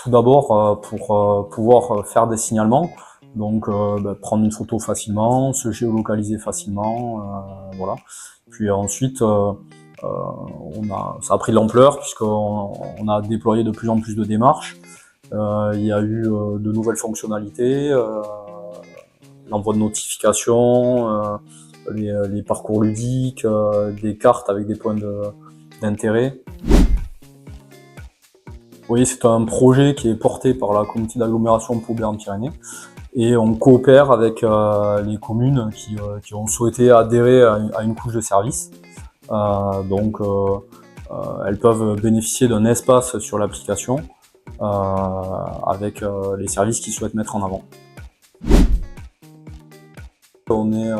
Tout d'abord, pour pouvoir faire des signalements, donc prendre une photo facilement, se géolocaliser facilement, voilà. Puis ensuite, ça a pris de l'ampleur puisqu'on a déployé de plus en plus de démarches. Il y a eu de nouvelles fonctionnalités, l'envoi de notifications, les parcours ludiques, des cartes avec des points d'intérêt. Oui, c'est un projet qui est porté par la communauté d'agglomération Pau Béarn-Pyrénées et on coopère avec les communes qui ont souhaité adhérer à une couche de services. Elles peuvent bénéficier d'un espace sur l'application avec les services qu'ils souhaitent mettre en avant. On est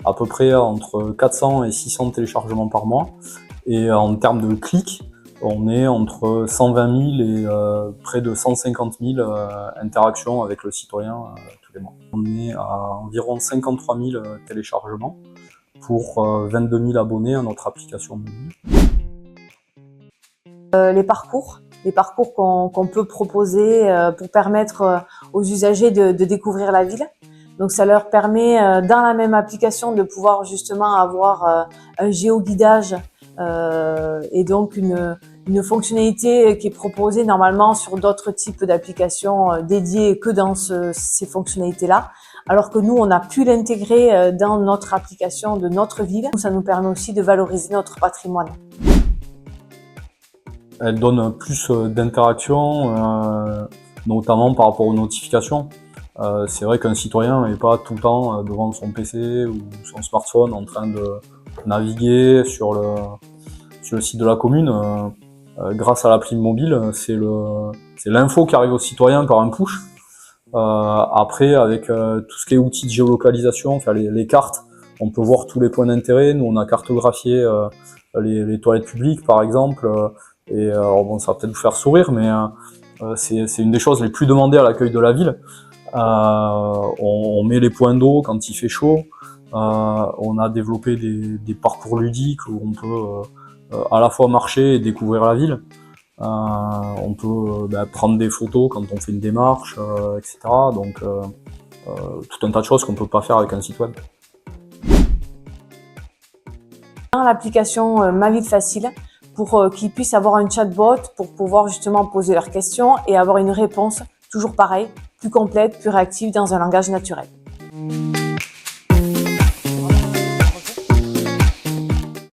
à peu près entre 400 et 600 téléchargements par mois et en termes de clics, on est entre 120 000 et près de 150 000 interactions avec le citoyen tous les mois. On est à environ 53 000 téléchargements pour 22 000 abonnés à notre application mobile. Les parcours qu'on peut proposer pour permettre aux usagers de découvrir la ville. Donc ça leur permet dans la même application de pouvoir justement avoir un géoguidage et donc une fonctionnalité qui est proposée normalement sur d'autres types d'applications dédiées que dans ces fonctionnalités-là. Alors que nous, on a pu l'intégrer dans notre application de notre ville. Ça nous permet aussi de valoriser notre patrimoine. Elle donne plus d'interaction, notamment par rapport aux notifications. C'est vrai qu'un citoyen n'est pas tout le temps devant son PC ou son smartphone en train de naviguer sur le site de la commune. Grâce à l'appli mobile, c'est l'info qui arrive au citoyen par un push. Après, avec tout ce qui est outils de géolocalisation, enfin les cartes, on peut voir tous les points d'intérêt. Nous, on a cartographié les toilettes publiques, par exemple. Alors bon, ça va peut-être vous faire sourire, mais c'est une des choses les plus demandées à l'accueil de la ville. On met les points d'eau quand il fait chaud. On a développé des parcours ludiques où on peut à la fois marcher et découvrir la ville. On peut prendre des photos quand on fait une démarche, etc. Donc tout un tas de choses qu'on peut pas faire avec un site web. Dans l'application Ma Ville Facile, pour qu'ils puissent avoir un chatbot pour pouvoir justement poser leurs questions et avoir une réponse toujours pareille, plus complète, plus réactive dans un langage naturel.